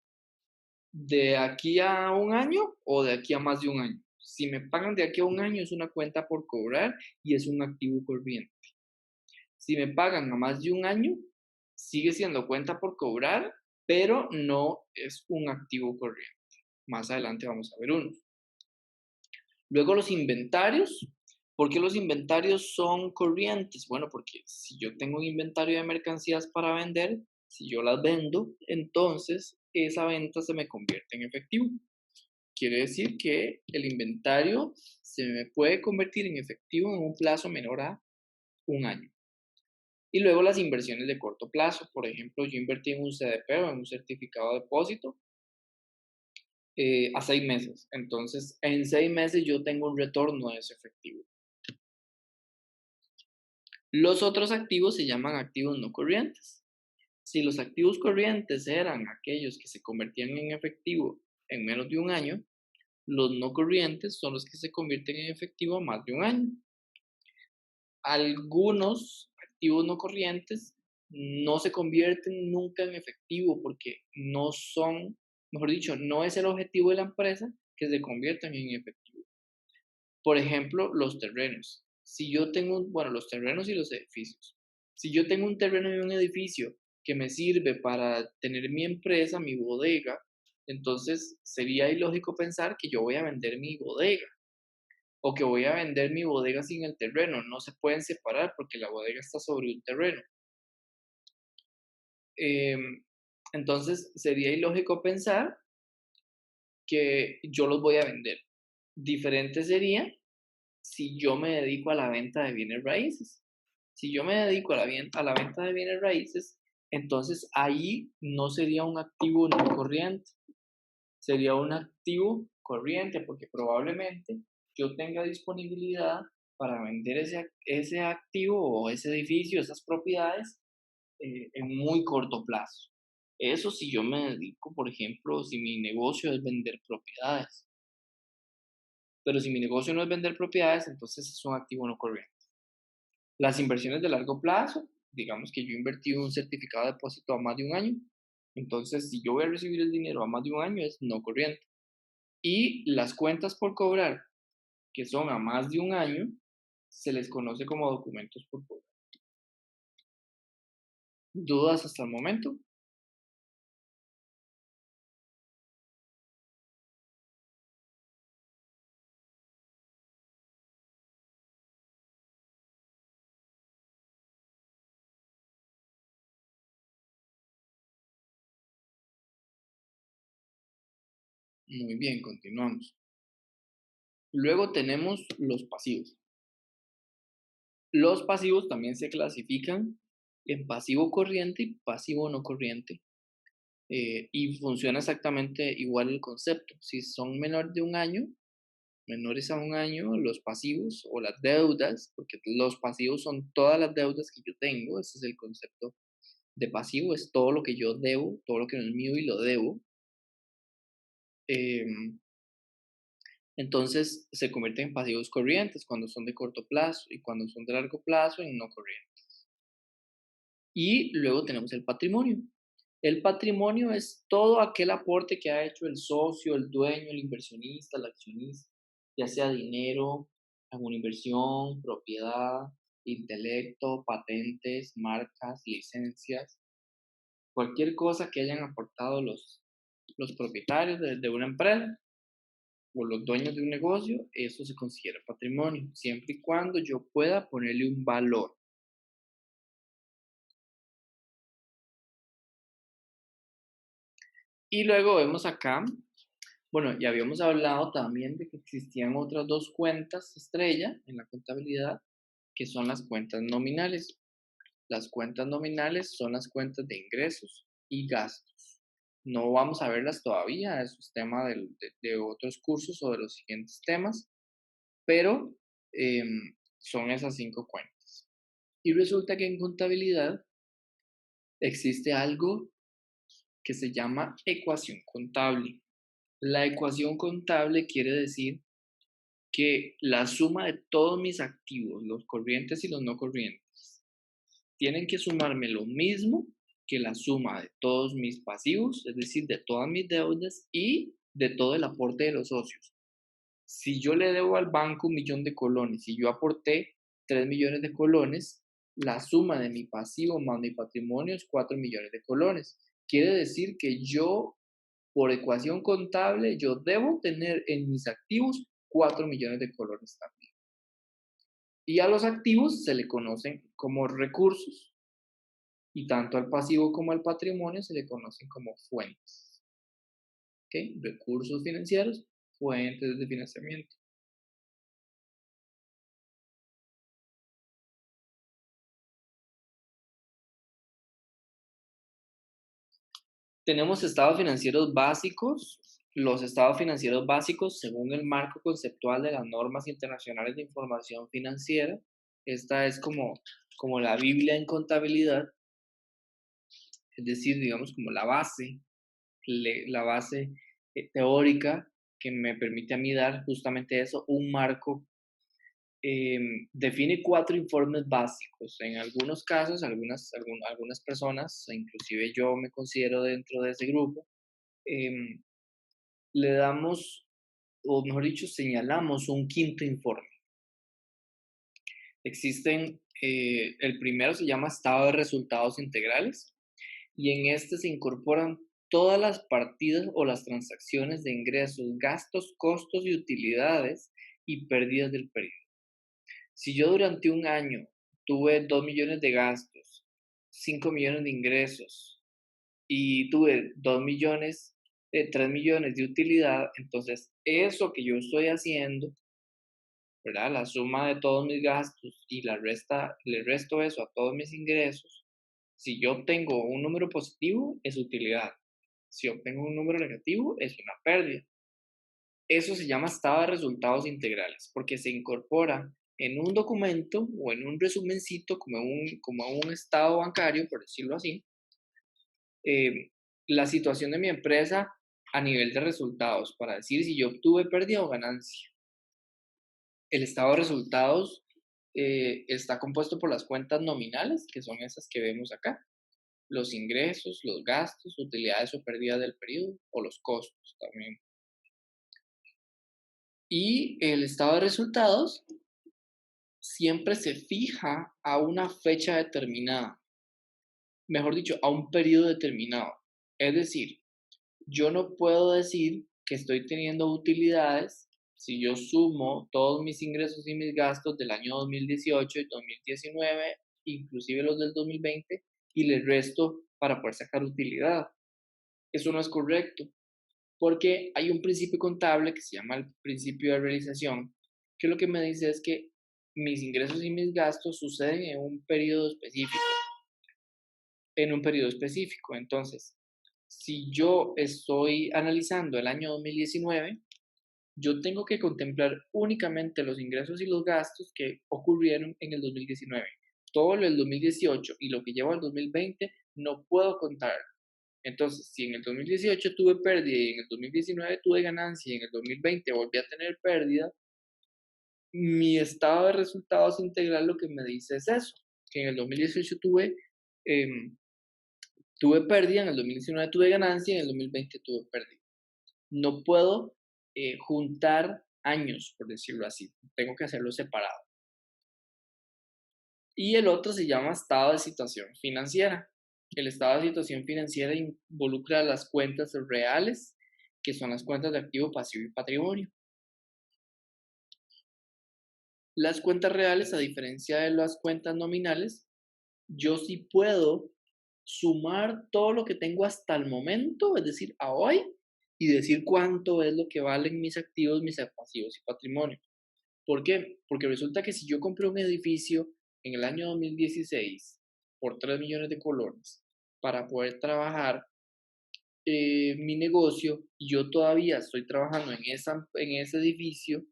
de aquí a un año o de aquí a más de un año? Si me pagan de aquí a un año es una cuenta por cobrar y es un activo corriente. Si me pagan a más de un año, sigue siendo cuenta por cobrar, pero no es un activo corriente. Más adelante vamos a ver uno. Luego los inventarios. ¿Por qué los inventarios son corrientes? Bueno, porque si yo tengo un inventario de mercancías para vender, si yo las vendo, entonces esa venta se me convierte en efectivo. Quiere decir que el inventario se me puede convertir en efectivo en un plazo menor a un año. Y luego las inversiones de corto plazo. Por ejemplo, yo invertí en un CDP o en un certificado de depósito a 6 meses. Entonces, en 6 meses yo tengo un retorno de ese efectivo. Los otros activos se llaman activos no corrientes. Si los activos corrientes eran aquellos que se convertían en efectivo en menos de un año, los no corrientes son los que se convierten en efectivo a más de un año. Algunos activos no corrientes no se convierten nunca en efectivo porque no son, mejor dicho, no es el objetivo de la empresa que se conviertan en efectivo. Por ejemplo, los terrenos. Si yo tengo, bueno, los terrenos y los edificios. Si yo tengo un terreno y un edificio que me sirve para tener mi empresa, mi bodega, entonces sería ilógico pensar que yo voy a vender mi bodega o que voy a vender mi bodega sin el terreno. No se pueden separar porque la bodega está sobre un terreno. Em, entonces sería ilógico pensar que yo los voy a vender. Diferente sería si yo me dedico a la venta de bienes raíces. Si yo me dedico a la venta de bienes raíces, entonces ahí no sería un activo no corriente, sería un activo corriente porque probablemente yo tenga disponibilidad para vender ese activo o ese edificio, esas propiedades en muy corto plazo. Eso si yo me dedico, por ejemplo, si mi negocio es vender propiedades. Pero si mi negocio no es vender propiedades, entonces es un activo no corriente. Las inversiones de largo plazo, digamos que yo invertí un certificado de depósito a más de un año, entonces si yo voy a recibir el dinero a más de un año es no corriente. Y las cuentas por cobrar, que son a más de un año, se les conoce como documentos por cobrar. ¿Dudas hasta el momento? Muy bien, continuamos. Luego tenemos los pasivos. Los pasivos también se clasifican en pasivo corriente y pasivo no corriente. Y funciona exactamente igual el concepto. Si son menores a un año, los pasivos o las deudas, porque los pasivos son todas las deudas que yo tengo, ese es el concepto de pasivo, es todo lo que yo debo, todo lo que no es mío y lo debo. em, entonces se convierten en pasivos corrientes cuando son de corto plazo y cuando son de largo plazo en no corrientes. Y luego tenemos el patrimonio. El patrimonio es todo aquel aporte que ha hecho el socio, el dueño, el inversionista, el accionista, ya sea dinero, alguna inversión, propiedad, intelecto, patentes, marcas, licencias, cualquier cosa que hayan aportado los propietarios de una empresa o los dueños de un negocio, eso se considera patrimonio, siempre y cuando yo pueda ponerle un valor. Y luego vemos acá, bueno, ya habíamos hablado también de que existían otras dos cuentas estrella en la contabilidad, que son las cuentas nominales. Las cuentas nominales son las cuentas de ingresos y gastos. No vamos a verlas todavía, eso es tema de otros cursos o de los siguientes temas, pero son esas 5 cuentas. Y resulta que en contabilidad existe algo que se llama ecuación contable. La ecuación contable quiere decir que la suma de todos mis activos, los corrientes y los no corrientes, tienen que sumarme lo mismo que la suma de todos mis pasivos, es decir, de todas mis deudas y de todo el aporte de los socios. Si yo le debo al banco 1.000.000 de colones y yo aporté 3 millones de colones, la suma de mi pasivo más mi patrimonio es 4 millones de colones. Quiere decir que yo, por ecuación contable, yo debo tener en mis activos 4 millones de colones también. Y a los activos se le conocen como recursos y tanto al pasivo como al patrimonio se le conocen como fuentes. ¿Ok? Recursos financieros, fuentes de financiamiento. Tenemos estados financieros básicos. Los estados financieros básicos, según el marco conceptual de las normas internacionales de información financiera, esta es como la Biblia en contabilidad, es decir, digamos como la base teórica que me permite a mí dar justamente eso, un marco. Define 4 informes básicos. En algunos casos, algunas personas, e inclusive yo me considero dentro de ese grupo, em, le damos, o mejor dicho, señalamos un quinto informe. El primero se llama estado de resultados integrales y en este se incorporan todas las partidas o las transacciones de ingresos, gastos, costos y utilidades y pérdidas del periodo. Si yo durante un año tuve 2 millones de gastos, 5 millones de ingresos y tuve 3 millones de utilidad, entonces eso que yo estoy haciendo, ¿verdad? La suma de todos mis gastos y le resto eso a todos mis ingresos. Si yo obtengo un número positivo, es utilidad. Si obtengo un número negativo, es una pérdida. Eso se llama estado de resultados integrales, porque se incorpora en un documento o en un resumencito, como un estado bancario, por decirlo así, eh, la situación de mi empresa a nivel de resultados, para decir si yo obtuve pérdida o ganancia. El estado de resultados está compuesto por las cuentas nominales, que son esas que vemos acá, los ingresos, los gastos, utilidades o pérdidas del periodo, o los costos también. Y el estado de resultados siempre se fija a una fecha determinada, mejor dicho, a un periodo determinado. Es decir, yo no puedo decir que estoy teniendo utilidades si yo sumo todos mis ingresos y mis gastos del año 2018 y 2019, inclusive los del 2020, y les resto para poder sacar utilidad. Eso no es correcto, porque hay un principio contable que se llama el principio de realización, que lo que me dice es que mis ingresos y mis gastos suceden en un periodo específico. Entonces, si yo estoy analizando el año 2019, yo tengo que contemplar únicamente los ingresos y los gastos que ocurrieron en el 2019. Todo lo del 2018 y lo que llevo al 2020 no puedo contar. Entonces, si en el 2018 tuve pérdida y en el 2019 tuve ganancia y en el 2020 volví a tener pérdida, mi estado de resultados integral lo que me dice es eso, que en el 2018 tuve pérdida, en el 2019 tuve ganancia y en el 2020 tuve pérdida. No puedo juntar años, por decirlo así, tengo que hacerlo separado. Y el otro se llama estado de situación financiera. El estado de situación financiera involucra las cuentas reales, que son las cuentas de activo, pasivo y patrimonio. Las cuentas reales, a diferencia de las cuentas nominales, yo sí puedo sumar todo lo que tengo hasta el momento, es decir, a hoy, y decir cuánto es lo que valen mis activos, mis pasivos y patrimonio. ¿Por qué? Porque resulta que si yo compré un edificio en el año 2016 por 3 millones de colones para poder trabajar mi negocio y yo todavía estoy trabajando en ese edificio,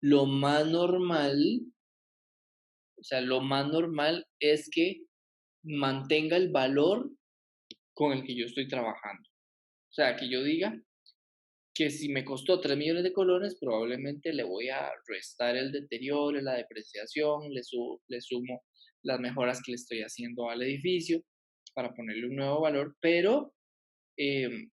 lo más normal, o sea, lo más normal es que mantenga el valor con el que yo estoy trabajando. O sea, que yo diga que si me costó 3 millones de colones, probablemente le voy a restar el deterioro, la depreciación, le sumo las mejoras que le estoy haciendo al edificio para ponerle un nuevo valor, pero em,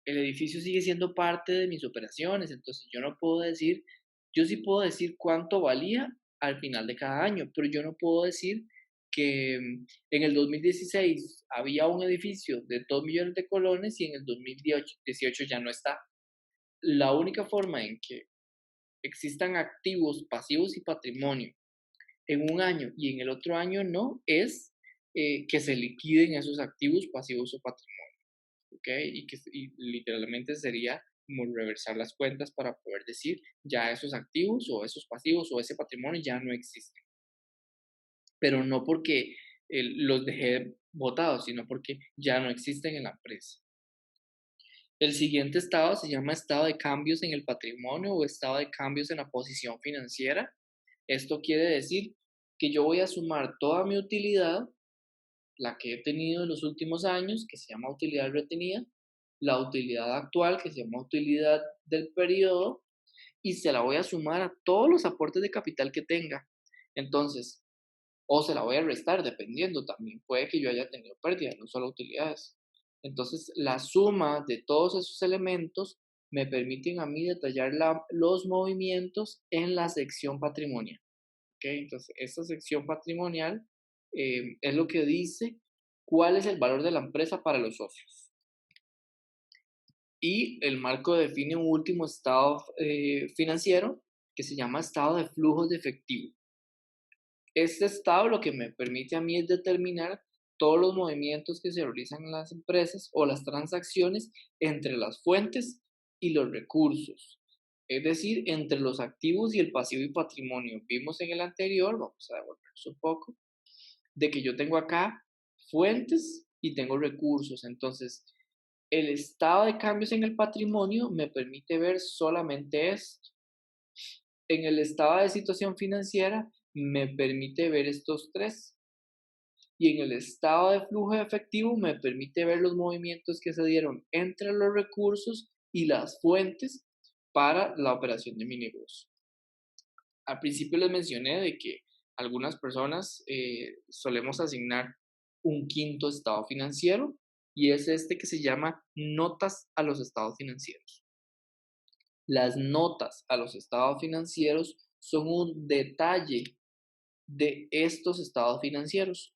el edificio sigue siendo parte de mis operaciones, entonces yo sí puedo decir cuánto valía al final de cada año, pero yo no puedo decir que en el 2016 había un edificio de 2 millones de colones y en el 2018 ya no está. La única forma en que existan activos, pasivos y patrimonio en un año y en el otro año no es que se liquiden esos activos, pasivos o patrimonio. ¿Ok? Y literalmente sería como reversar las cuentas para poder decir ya esos activos o esos pasivos o ese patrimonio ya no existen. Pero no porque los dejé botados, sino porque ya no existen en la empresa. El siguiente estado se llama estado de cambios en el patrimonio o estado de cambios en la posición financiera. Esto quiere decir que yo voy a sumar toda mi utilidad, la que he tenido en los últimos años, que se llama utilidad retenida, la utilidad actual, que se llama utilidad del periodo, y se la voy a sumar a todos los aportes de capital que tenga. Entonces, o se la voy a restar, dependiendo también. Puede que yo haya tenido pérdidas, no solo utilidades. Entonces, la suma de todos esos elementos me permiten a mí detallar los movimientos en la sección patrimonial. ¿Okay? Entonces, esta sección patrimonial es lo que dice cuál es el valor de la empresa para los socios. Y el marco define un último estado financiero que se llama estado de flujos de efectivo. Este estado lo que me permite a mí es determinar todos los movimientos que se realizan en las empresas o las transacciones entre las fuentes y los recursos. Es decir, entre los activos y el pasivo y patrimonio. Vimos en el anterior, vamos a devolvernos un poco, de que yo tengo acá fuentes y tengo recursos. Entonces, el estado de cambios en el patrimonio me permite ver solamente esto. En el estado de situación financiera me permite ver estos tres. Y en el estado de flujo de efectivo me permite ver los movimientos que se dieron entre los recursos y las fuentes para la operación de mi negocio. Al principio les mencioné de que algunas personas solemos asignar un quinto estado financiero y es este que se llama notas a los estados financieros. Las notas a los estados financieros son un detalle de estos estados financieros.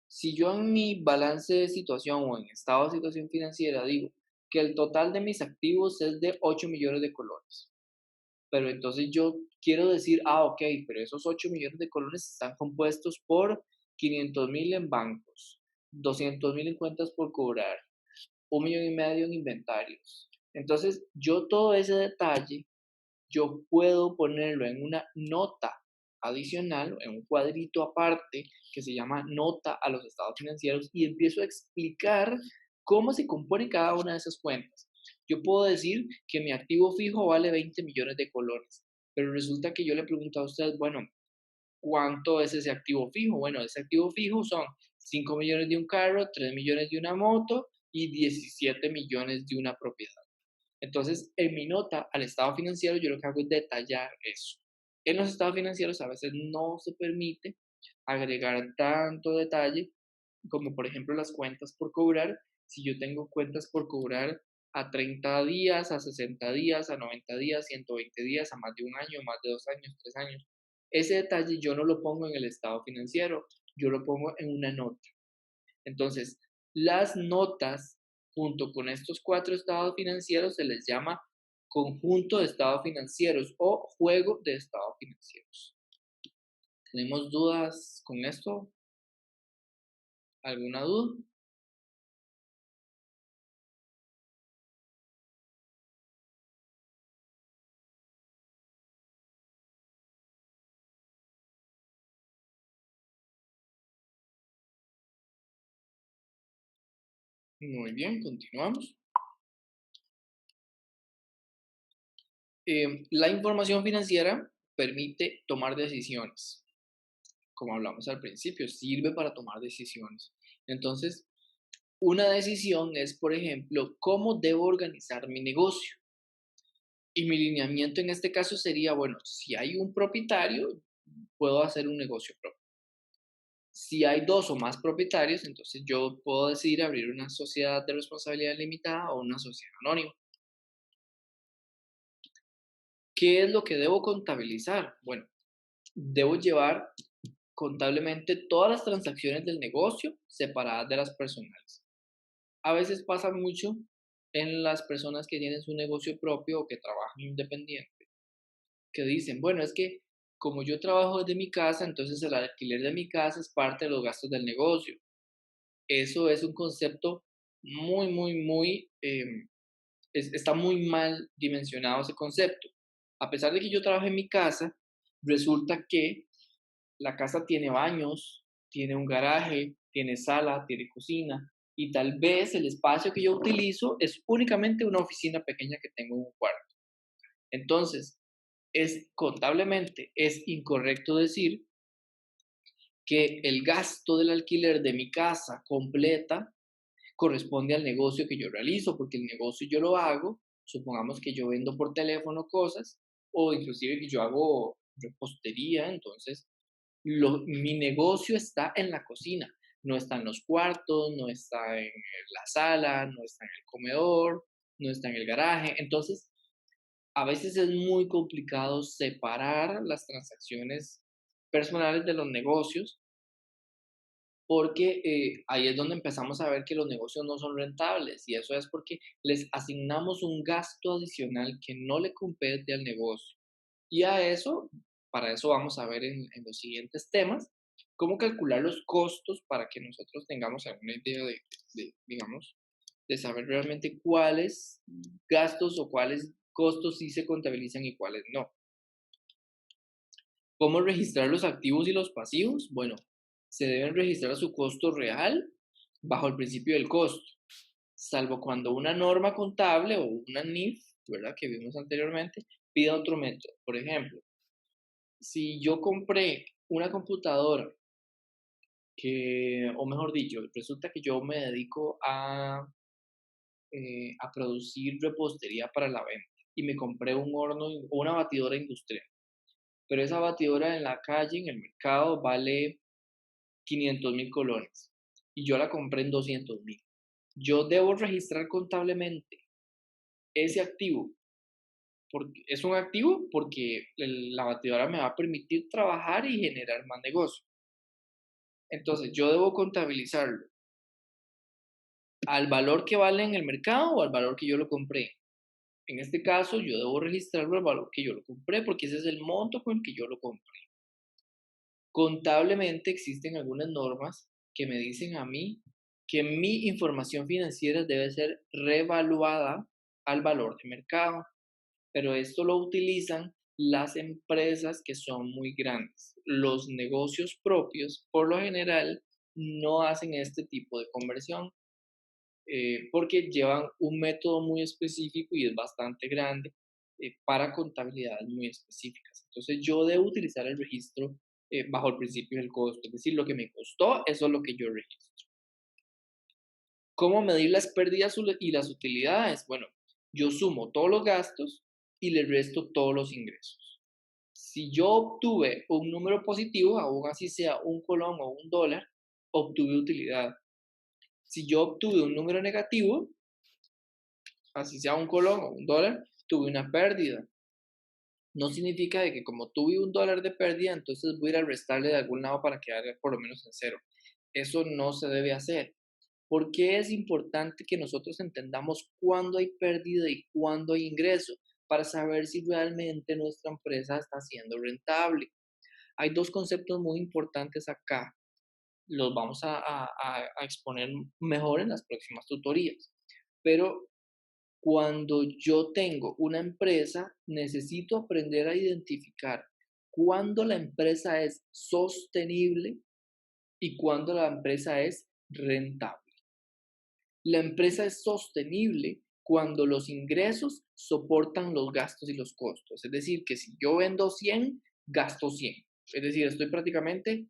Si yo en mi balance de situación o en estado de situación financiera digo que el total de mis activos es de 8 millones de colones, pero entonces yo quiero decir, ok, pero esos 8 millones de colones están compuestos por 500.000 en bancos, 200.000 en cuentas por cobrar, 1,5 millones en inventarios. Entonces, yo todo ese detalle, yo puedo ponerlo en una nota adicional, en un cuadrito aparte que se llama nota a los estados financieros y empiezo a explicar cómo se compone cada una de esas cuentas. Yo puedo decir que mi activo fijo vale 20 millones de colones, pero resulta que yo le pregunto a usted, bueno, ¿cuánto es ese activo fijo? Bueno, ese activo fijo son 5 millones de un carro, 3 millones de una moto y 17 millones de una propiedad. Entonces, en mi nota al estado financiero, yo lo que hago es detallar eso. En los estados financieros a veces no se permite agregar tanto detalle como por ejemplo las cuentas por cobrar. Si yo tengo cuentas por cobrar a 30 días, a 60 días, a 90 días, 120 días, a más de un año, más de 2 años, 3 años, ese detalle yo no lo pongo en el estado financiero, yo lo pongo en una nota. Entonces, las notas junto con estos cuatro estados financieros se les llama conjunto de estados financieros o juego de estados financieros. ¿Tenemos dudas con esto? ¿Alguna duda? Muy bien, continuamos. La información financiera permite tomar decisiones, como hablamos al principio, sirve para tomar decisiones. Entonces, una decisión es, por ejemplo, cómo debo organizar mi negocio. Y mi lineamiento en este caso sería, bueno, si hay un propietario, puedo hacer un negocio propio. Si hay 2 o más propietarios, entonces yo puedo decidir abrir una sociedad de responsabilidad limitada o una sociedad anónima. ¿Qué es lo que debo contabilizar? Bueno, debo llevar contablemente todas las transacciones del negocio separadas de las personales. A veces pasa mucho en las personas que tienen su negocio propio o que trabajan independiente, que dicen, bueno, es que como yo trabajo desde mi casa, entonces el alquiler de mi casa es parte de los gastos del negocio. Eso es un concepto muy, muy, muy, está muy mal dimensionado ese concepto. A pesar de que yo trabajo en mi casa, resulta que la casa tiene baños, tiene un garaje, tiene sala, tiene cocina y tal vez el espacio que yo utilizo es únicamente una oficina pequeña que tengo en un cuarto. Entonces, contablemente es incorrecto decir que el gasto del alquiler de mi casa completa corresponde al negocio que yo realizo, porque el negocio yo lo hago, supongamos que yo vendo por teléfono cosas o inclusive que yo hago repostería, entonces mi negocio está en la cocina, no está en los cuartos, no está en la sala, no está en el comedor, no está en el garaje. Entonces, a veces es muy complicado separar las transacciones personales de los negocios porque ahí es donde empezamos a ver que los negocios no son rentables y eso es porque les asignamos un gasto adicional que no le compete al negocio. Y a eso, para eso vamos a ver en los siguientes temas, cómo calcular los costos para que nosotros tengamos alguna idea digamos, de saber realmente cuáles gastos o cuáles costos sí se contabilizan y cuáles no. ¿Cómo registrar los activos y los pasivos? Bueno, se deben registrar a su costo real bajo el principio del costo, salvo cuando una norma contable o una NIF, ¿verdad? Que vimos anteriormente, pida otro método. Por ejemplo, si yo compré una computadora o mejor dicho, resulta que yo me dedico a producir repostería para la venta y me compré un horno o una batidora industrial, pero esa batidora en la calle, en el mercado, vale 500.000 colones y yo la compré en 200.000. Yo debo registrar contablemente ese activo, porque es un activo porque la batidora me va a permitir trabajar y generar más negocio. Entonces, yo debo contabilizarlo al valor que vale en el mercado o al valor que yo lo compré. En este caso, yo debo registrarlo al valor que yo lo compré porque ese es el monto con el que yo lo compré. Contablemente existen algunas normas que me dicen a mí que mi información financiera debe ser revaluada al valor de mercado, pero esto lo utilizan las empresas que son muy grandes. Los negocios propios, por lo general, no hacen este tipo de conversión porque llevan un método muy específico y es bastante grande para contabilidades muy específicas. Entonces yo debo utilizar el registro bajo el principio del costo, es decir, lo que me costó, eso es lo que yo registro. ¿Cómo medir las pérdidas y las utilidades? Bueno, yo sumo todos los gastos y le resto todos los ingresos. Si yo obtuve un número positivo, aún así sea un colón o un dólar, obtuve utilidad. Si yo obtuve un número negativo, así sea un colón o un dólar, tuve una pérdida. No significa de que como tuve un dólar de pérdida, entonces voy a ir a restarle de algún lado para quedar por lo menos en cero. Eso no se debe hacer. ¿Por qué es importante que nosotros entendamos cuándo hay pérdida y cuándo hay ingreso? Para saber si realmente nuestra empresa está siendo rentable. Hay dos conceptos muy importantes acá. Los vamos a exponer mejor en las próximas tutorías. Pero cuando yo tengo una empresa, necesito aprender a identificar cuándo la empresa es sostenible y cuándo la empresa es rentable. La empresa es sostenible cuando los ingresos soportan los gastos y los costos. Es decir, que si yo vendo 100, gasto 100. Es decir, estoy prácticamente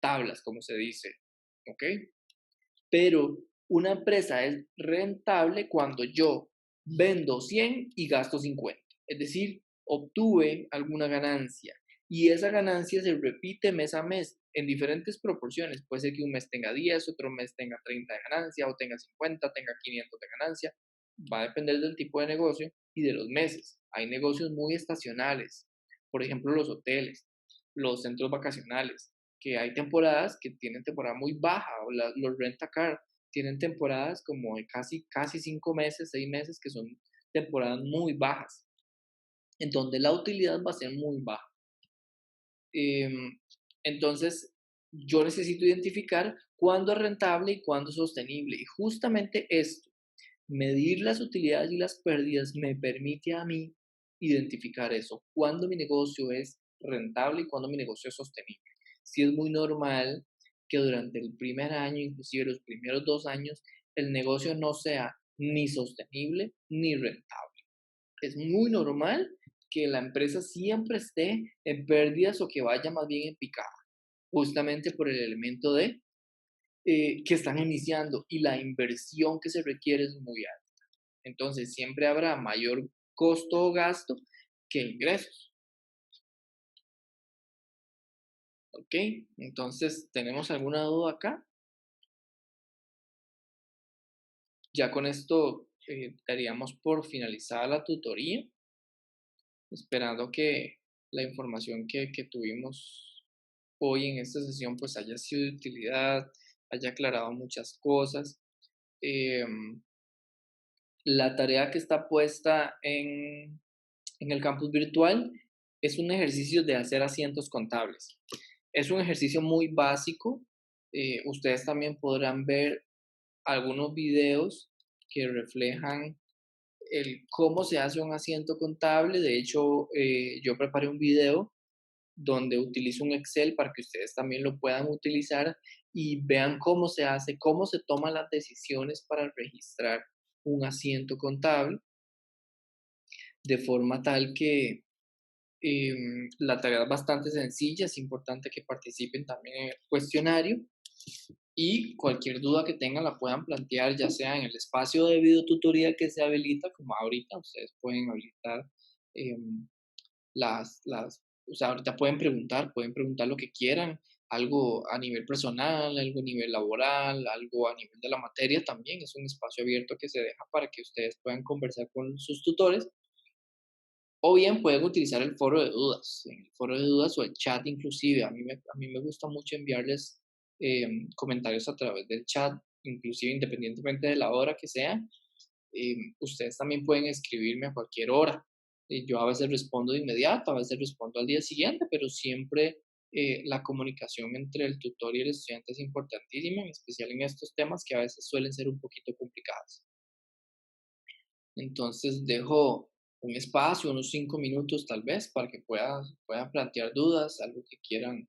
tablas, como se dice. ¿Ok? Pero una empresa es rentable cuando yo vendo 100 y gasto 50. Es decir, obtuve alguna ganancia y esa ganancia se repite mes a mes en diferentes proporciones. Puede ser que un mes tenga 10, otro mes tenga 30 de ganancia, o tenga 50, tenga 500 de ganancia. Va a depender del tipo de negocio y de los meses. Hay negocios muy estacionales, por ejemplo, los hoteles, los centros vacacionales, que hay temporadas que tienen temporada muy baja, o los rent-a-car tienen temporadas como de casi 5 meses, 6 meses, que son temporadas muy bajas, en donde la utilidad va a ser muy baja. Em, entonces, yo necesito identificar cuándo es rentable y cuándo es sostenible. Y justamente esto, medir las utilidades y las pérdidas, me permite a mí identificar eso, cuándo mi negocio es rentable y cuándo mi negocio es sostenible. Si es muy normal que durante el primer año, inclusive los primeros 2 años, el negocio no sea ni sostenible ni rentable. Es muy normal que la empresa siempre esté en pérdidas o que vaya más bien en picada, justamente por el elemento de que están iniciando y la inversión que se requiere es muy alta. Entonces, siempre habrá mayor costo o gasto que ingresos, ¿ok? Entonces, ¿tenemos alguna duda acá? Ya con esto daríamos por finalizada la tutoría, esperando que la información que tuvimos hoy en esta sesión pues haya sido de utilidad, haya aclarado muchas cosas. Em, la tarea que está puesta en el campus virtual es un ejercicio de hacer asientos contables. Es un ejercicio muy básico. Ustedes también podrán ver algunos videos que reflejan el cómo se hace un asiento contable. De hecho, yo preparé un video donde utilizo un Excel para que ustedes también lo puedan utilizar y vean cómo se hace, cómo se toman las decisiones para registrar un asiento contable, de forma tal que la tarea es bastante sencilla. Es importante que participen también en el cuestionario y cualquier duda que tengan la puedan plantear, ya sea en el espacio de videotutoría que se habilita, como ahorita. Ustedes pueden habilitar em, o sea, ahorita pueden preguntar lo que quieran, algo a nivel personal, algo a nivel laboral, algo a nivel de la materia también. Es un espacio abierto que se deja para que ustedes puedan conversar con sus tutores, o bien pueden utilizar el foro de dudas, en el foro de dudas o el chat inclusive. A mí me gusta mucho enviarles comentarios a través del chat, inclusive independientemente de la hora que sea. Ustedes también pueden escribirme a cualquier hora. Yo a veces respondo de inmediato, a veces respondo al día siguiente, pero siempre la comunicación entre el tutor y el estudiante es importantísima, en especial en estos temas que a veces suelen ser un poquito complicados. Entonces dejo un espacio, unos 5 minutos tal vez, para que puedan plantear dudas, algo que quieran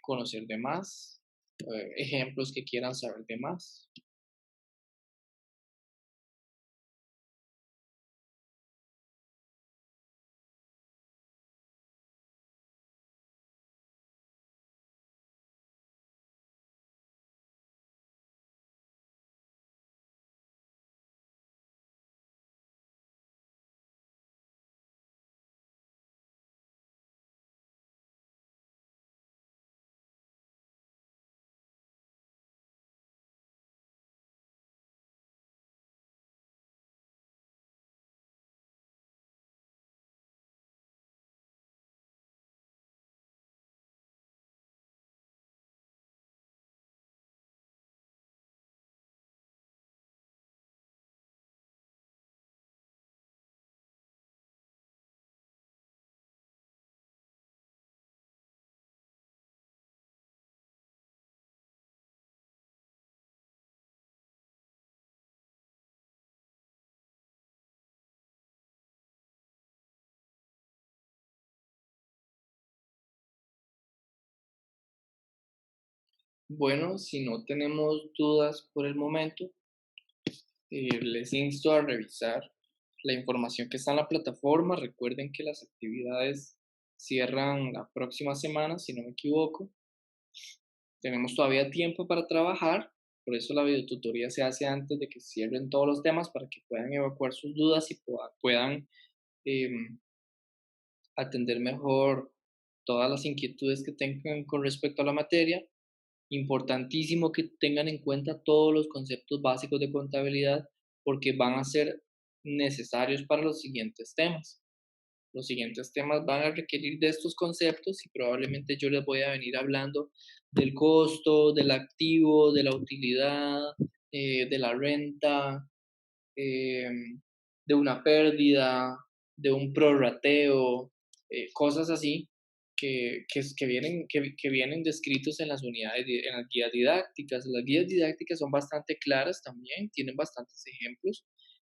conocer de más, ejemplos que quieran saber de más. Bueno, si no tenemos dudas por el momento, les insto a revisar la información que está en la plataforma. Recuerden que las actividades cierran la próxima semana, si no me equivoco. Tenemos todavía tiempo para trabajar Por eso la videotutoría se hace antes de que cierren todos los temas para que puedan evacuar sus dudas y puedan em, atender mejor todas las inquietudes que tengan con respecto a la materia. Importantísimo que tengan en cuenta todos los conceptos básicos de contabilidad porque van a ser necesarios para los siguientes temas. Los siguientes temas van a requerir de estos conceptos y probablemente yo les voy a venir hablando del costo, del activo, de la utilidad, de la renta, de una pérdida, de un prorrateo, cosas así que vienen descritos en las unidades, en las guías didácticas. Las guías didácticas son bastante claras también, tienen bastantes ejemplos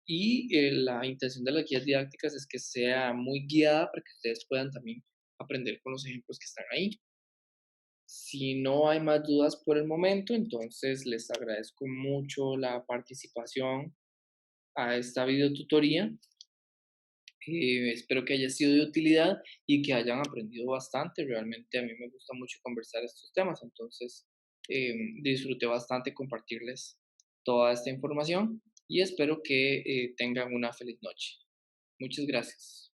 y la intención de las guías didácticas es que sea muy guiada para que ustedes puedan también aprender con los ejemplos que están ahí. Si no hay más dudas por el momento, entonces les agradezco mucho la participación a esta videotutoría. Espero que haya sido de utilidad y que hayan aprendido bastante. Realmente a mí me gusta mucho conversar estos temas, entonces disfruté bastante compartirles toda esta información y espero que tengan una feliz noche. Muchas gracias.